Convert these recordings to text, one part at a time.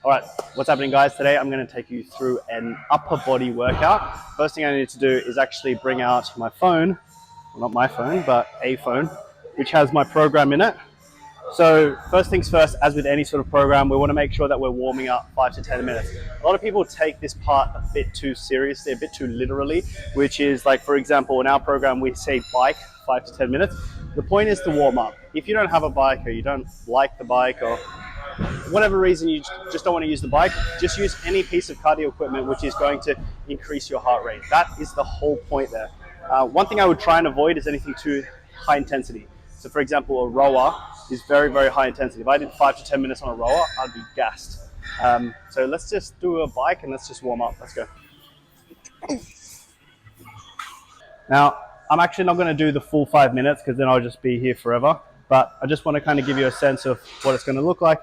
All right, what's happening, guys? Today I'm going to take you through an upper body workout. First thing I need to do is actually bring out my phone, well, not my phone, but a phone, which has my program in it. So first things first, as with any sort of program, we want to make sure that we're warming up 5 to 10 minutes. A lot of people take this part a bit too seriously, a bit too literally, which is like, for example, in our program, we say bike 5 to 10 minutes. The point is to warm up. If you don't have a bike or you don't like the bike or whatever reason you just don't want to use the bike, just use any piece of cardio equipment which is going to increase your heart rate. That is the whole point there. One thing I would try and avoid is anything too high intensity. So for example, a rower is very, very high intensity. If I did 5 to 10 minutes on a rower, I'd be gassed. So let's just do a bike and let's just warm up. Let's go. Now, I'm actually not going to do the full 5 minutes because then I'll just be here forever. But I just want to kind of give you a sense of what it's going to look like.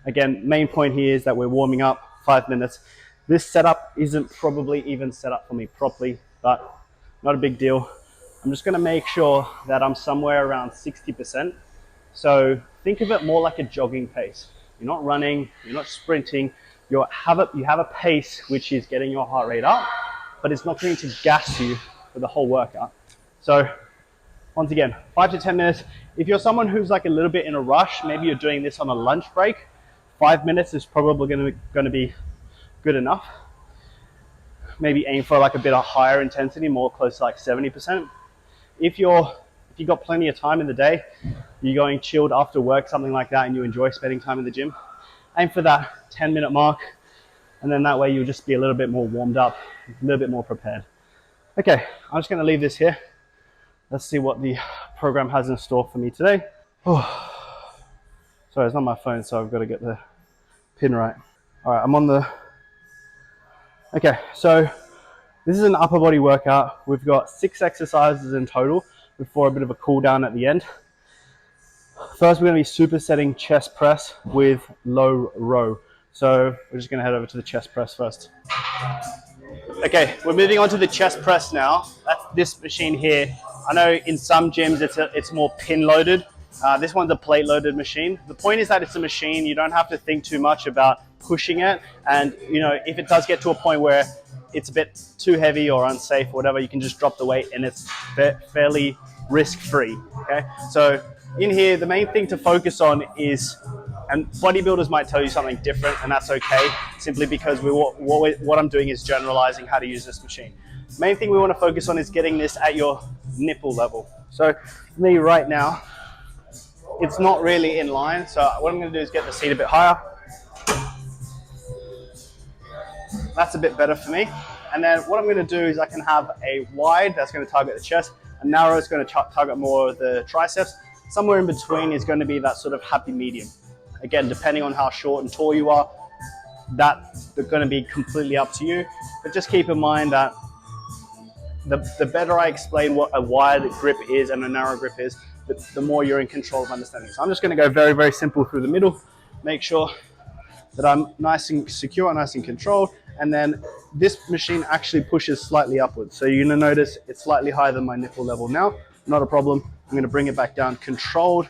Again, main point here is that we're warming up 5 minutes. This setup isn't probably even set up for me properly, but not a big deal. I'm just gonna make sure that I'm somewhere around 60%. So think of it more like a jogging pace. You're not running, you're not sprinting, you have a pace which is getting your heart rate up, but it's not going to gas you for the whole workout. So once again, 5 to 10 minutes. If you're someone who's like a little bit in a rush, maybe you're doing this on a lunch break, 5 minutes is probably going to be good enough. Maybe aim for like a bit of higher intensity, more close to like 70%. If you've got plenty of time in the day, you're going chilled after work, something like that, and you enjoy spending time in the gym, aim for that 10-minute mark, and then that way you'll just be a little bit more warmed up, a little bit more prepared. Okay, I'm just going to leave this here. Let's see what the program has in store for me today. Sorry, it's not my phone, so I've got to get the pin right. All right, I'm on the... Okay, so this is an upper body workout. We've got 6 exercises in total before a bit of a cool down at the end. First, we're going to be supersetting chest press with low row. So we're just going to head over to the chest press first. Okay, we're moving on to the chest press now. That's this machine here. I know in some gyms it's more pin loaded. This one's a plate loaded machine. The point is that it's a machine. You don't have to think too much about pushing it. And you know, if it does get to a point where it's a bit too heavy or unsafe or whatever, you can just drop the weight and it's fairly risk free. Okay, so in here, the main thing to focus on is, and bodybuilders might tell you something different, and that's okay, simply because what I'm doing is generalizing how to use this machine. The main thing we want to focus on is getting this at your nipple level. So for me right now, it's not really in line. So what I'm going to do is get the seat a bit higher. That's a bit better for me. And then what I'm going to do is I can have a wide that's going to target the chest, a narrow is going to target more of the triceps. Somewhere in between is going to be that sort of happy medium. Again, depending on how short and tall you are, that's going to be completely up to you. But just keep in mind that the better I explain what a wide grip is and a narrow grip is, the more you're in control of understanding. So I'm just going to go very, very simple through the middle, make sure that I'm nice and secure, nice and controlled. And then this machine actually pushes slightly upwards. So you're going to notice it's slightly higher than my nipple level now. Not a problem. I'm going to bring it back down, controlled,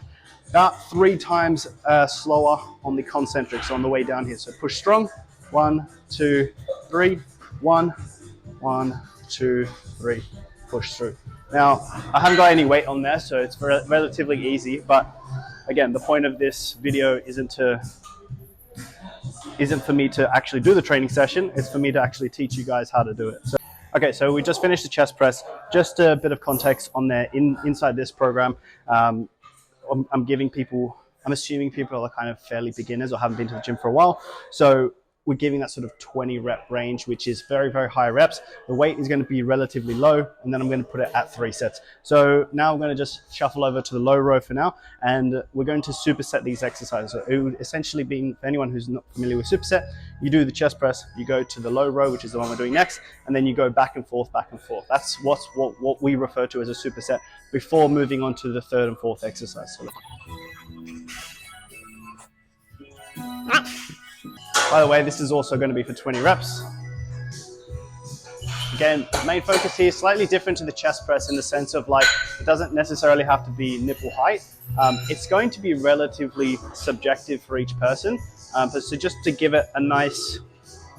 about 3 times slower on the concentric, so on the way down here. So push strong, 1, 2, 3, 1, 1, 2, 3, push through. Now, I haven't got any weight on there, so it's relatively easy, but again, the point of this video isn't for me to actually do the training session, it's for me to actually teach you guys how to do it. Okay, so we just finished the chest press. Just a bit of context on there. Inside this program, I'm assuming people are kind of fairly beginners or haven't been to the gym for a while. So we're giving that sort of 20 rep range, which is very, very high reps. The weight is going to be relatively low, and then I'm going to put it at 3 sets. So now I'm going to just shuffle over to the low row for now, and we're going to superset these exercises. So it would essentially be, for anyone who's not familiar with superset, you do the chest press, you go to the low row, which is the one we're doing next, and then you go back and forth, back and forth. That's what we refer to as a superset before moving on to the 3rd and 4th exercise. So, by the way, this is also going to be for 20 reps. Again, main focus here is slightly different to the chest press in the sense of like, it doesn't necessarily have to be nipple height. It's going to be relatively subjective for each person. But so just to give it a nice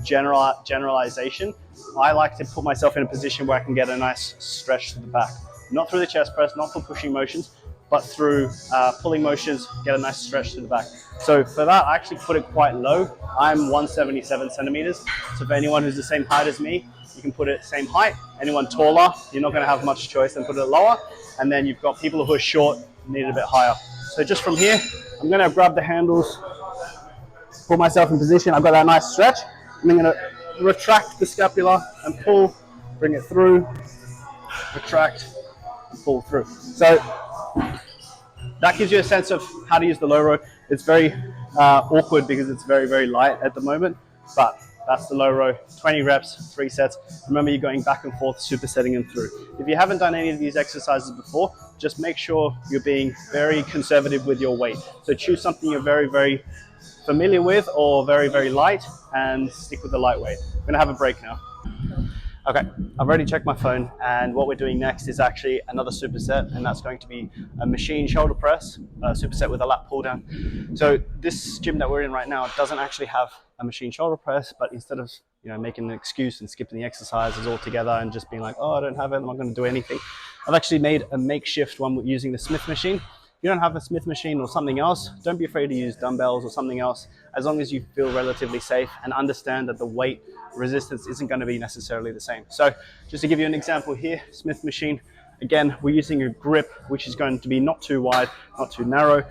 generalization, I like to put myself in a position where I can get a nice stretch to the back. Not through the chest press, not for pushing motions, but through pulling motions, get a nice stretch to the back. So for that, I actually put it quite low. I'm 177 centimeters. So for anyone who's the same height as me, you can put it same height. Anyone taller, you're not gonna have much choice than put it lower. And then you've got people who are short, need it a bit higher. So just from here, I'm gonna grab the handles, put myself in position. I've got that nice stretch. And I'm gonna retract the scapula and pull, bring it through, retract, and pull through. So that gives you a sense of how to use the low row. It's very awkward because it's very, very light at the moment, but that's the low row, 20 reps, 3 sets. Remember, you're going back and forth, supersetting them through. If you haven't done any of these exercises before, just make sure you're being very conservative with your weight. So choose something you're very, very familiar with or very, very light, and stick with the lightweight. I'm gonna have a break now. Okay, I've already checked my phone, and what we're doing next is actually another superset, and that's going to be a machine shoulder press, a superset with a lat pull down. So this gym that we're in right now doesn't actually have a machine shoulder press, but instead of making an excuse and skipping the exercises altogether and just being like, oh, I don't have it, I'm not going to do anything, I've actually made a makeshift one using the Smith machine. If you don't have a Smith machine or something else, don't be afraid to use dumbbells or something else, as long as you feel relatively safe and understand that the weight resistance isn't going to be necessarily the same. So just to give you an example here, Smith machine, again, we're using a grip which is going to be not too wide, not too narrow.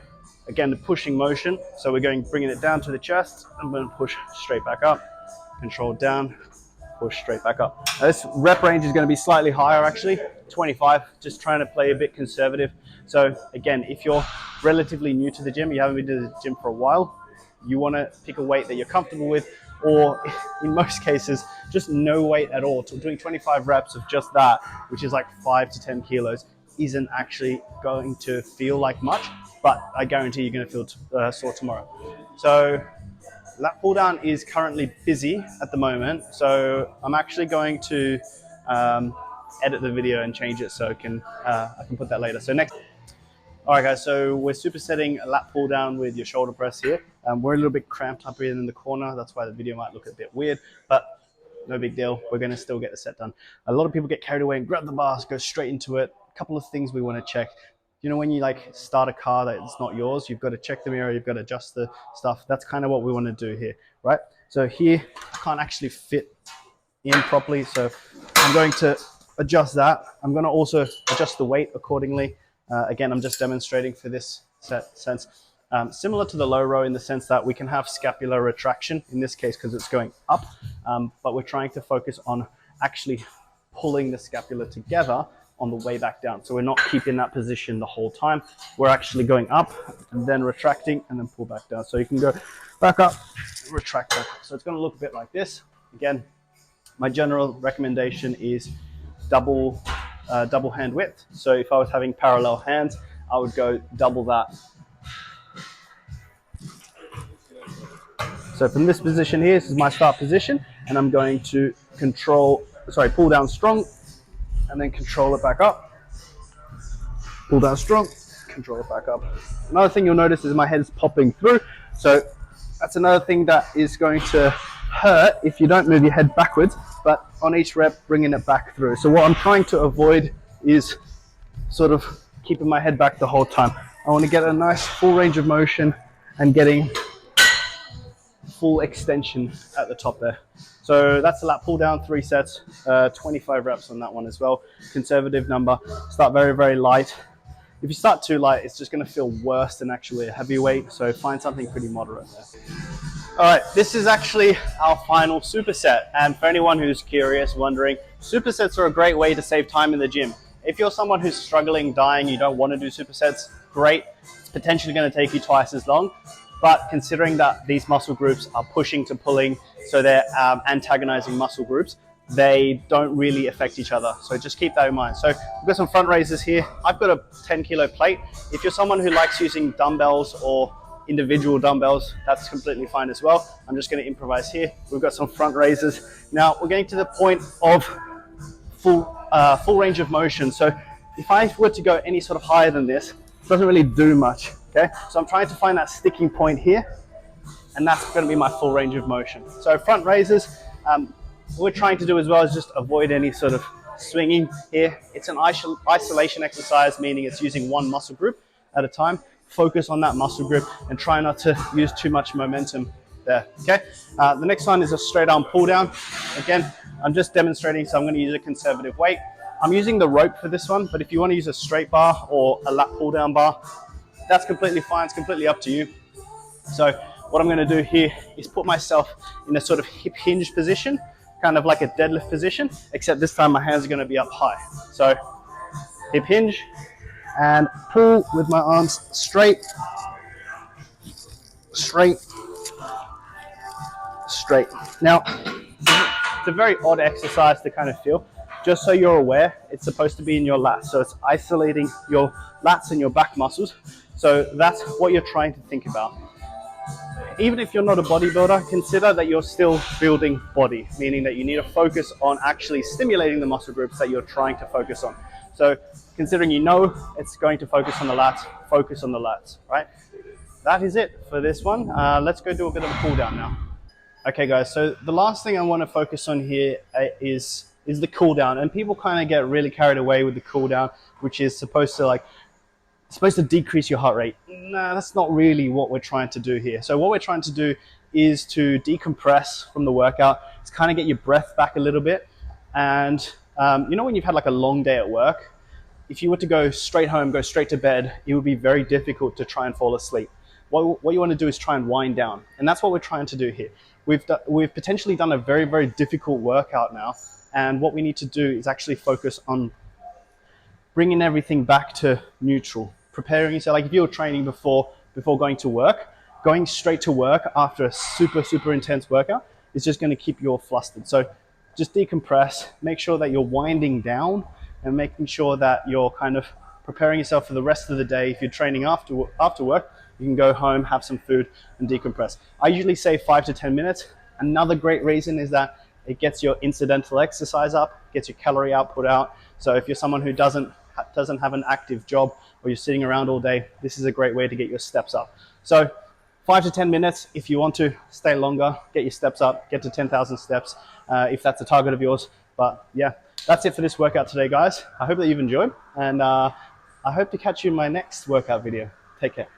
Again, the pushing motion, so we're bringing it down to the chest. I'm going to push straight back up, control down, push straight back up. Now this rep range is going to be slightly higher actually, 25, just trying to play a bit conservative. So again, if you're relatively new to the gym, you haven't been to the gym for a while, you want to pick a weight that you're comfortable with, or in most cases, just no weight at all. So doing 25 reps of just that, which is like 5 to 10 kilos, isn't actually going to feel like much, but I guarantee you're going to feel sore tomorrow. So lat pull down is currently busy at the moment, so I'm actually going to edit the video and change it so I can put that later. So next. All right, guys, so we're supersetting a lat pull down with your shoulder press here. We're a little bit cramped up here in the corner. That's why the video might look a bit weird, but no big deal. We're going to still get the set done. A lot of people get carried away and grab the bars, go straight into it. A couple of things we want to check. You know, when you start a car that it's not yours, you've got to check the mirror, you've got to adjust the stuff. That's kind of what we want to do here, right? So here, I can't actually fit in properly, so I'm going to adjust that. I'm going to also adjust the weight accordingly. Again, I'm just demonstrating for this sense. Similar to the low row in the sense that we can have scapular retraction in this case because it's going up, but we're trying to focus on actually pulling the scapula together on the way back down. So we're not keeping that position the whole time. We're actually going up and then retracting and then pull back down. So you can go back up, retract back up. So it's going to look a bit like this. Again, my general recommendation is double hand width. So if I was having parallel hands, I would go double that. So from this position here, this is my start position, and I'm going to pull down strong, and then control it back up. Pull down strong, control it back up. Another thing you'll notice is my head's popping through. So that's another thing that is going to hurt if you don't move your head backwards, but on each rep, bringing it back through. So what I'm trying to avoid is sort of keeping my head back the whole time. I want to get a nice full range of motion and getting full extension at the top there. So that's the lat pull down, 3 sets, 25 reps on that one as well. Conservative number. Start very, very light. If you start too light, it's just going to feel worse than actually a heavyweight. So find something pretty moderate there. All right, this is actually our final superset. And for anyone who's curious, wondering, supersets are a great way to save time in the gym. If you're someone who's struggling, dying, you don't want to do supersets, great. It's potentially going to take you twice as long. But considering that these muscle groups are pushing to pulling, so they're antagonizing muscle groups, they don't really affect each other. So just keep that in mind. So we've got some front raises here. I've got a 10-kilo plate. If you're someone who likes using dumbbells or individual dumbbells, that's completely fine as well. I'm just going to improvise here. We've got some front raises. Now we're getting to the point of full range of motion. So if I were to go any sort of higher than this, it doesn't really do much. Okay, so I'm trying to find that sticking point here, and that's going to be my full range of motion. So front raises, what we're trying to do as well is just avoid any sort of swinging here. It's an isolation exercise, meaning it's using one muscle group at a time. Focus on that muscle group and try not to use too much momentum there, okay? The next one is a straight arm pull down. Again, I'm just demonstrating, so I'm going to use a conservative weight. I'm using the rope for this one, but if you want to use a straight bar or a lat pull down bar, that's completely fine. It's completely up to you. So what I'm going to do here is put myself in a sort of hip hinge position, kind of like a deadlift position, except this time my hands are going to be up high. So hip hinge and pull with my arms straight, straight, straight. Now, it's a very odd exercise to kind of feel. Just so you're aware, it's supposed to be in your lats. So it's isolating your lats and your back muscles. So that's what you're trying to think about. Even if you're not a bodybuilder, consider that you're still building body, meaning that you need to focus on actually stimulating the muscle groups that you're trying to focus on. So considering you know it's going to focus on the lats, focus on the lats, right? That is it for this one. Let's go do a bit of a cool down now. Okay guys, so the last thing I want to focus on here is the cool down, and people kind of get really carried away with the cool down, which is supposed to decrease your heart rate. No, that's not really what we're trying to do here. So what we're trying to do is to decompress from the workout. It's kind of get your breath back a little bit. And you know when you've had like a long day at work, if you were to go straight home, go straight to bed, it would be very difficult to try and fall asleep. What you want to do is try and wind down. And that's what we're trying to do here. We've potentially done a very, very difficult workout now. And what we need to do is actually focus on bringing everything back to neutral. Preparing yourself, like if you were training before going to work, going straight to work after a super, super intense workout is just going to keep you all flustered. So just decompress, make sure that you're winding down and making sure that you're kind of preparing yourself for the rest of the day. If you're training after work, you can go home, have some food and decompress. I usually say 5 to 10 minutes. Another great reason is that it gets your incidental exercise up, gets your calorie output out. So if you're someone who doesn't have an active job or you're sitting around all day, this is a great way to get your steps up. So 5 to 10 minutes. If you want to stay longer, get your steps up, get to 10,000 steps if that's a target of yours. But yeah, that's it for this workout today, guys. I hope that you've enjoyed, and I hope to catch you in my next workout video. Take care.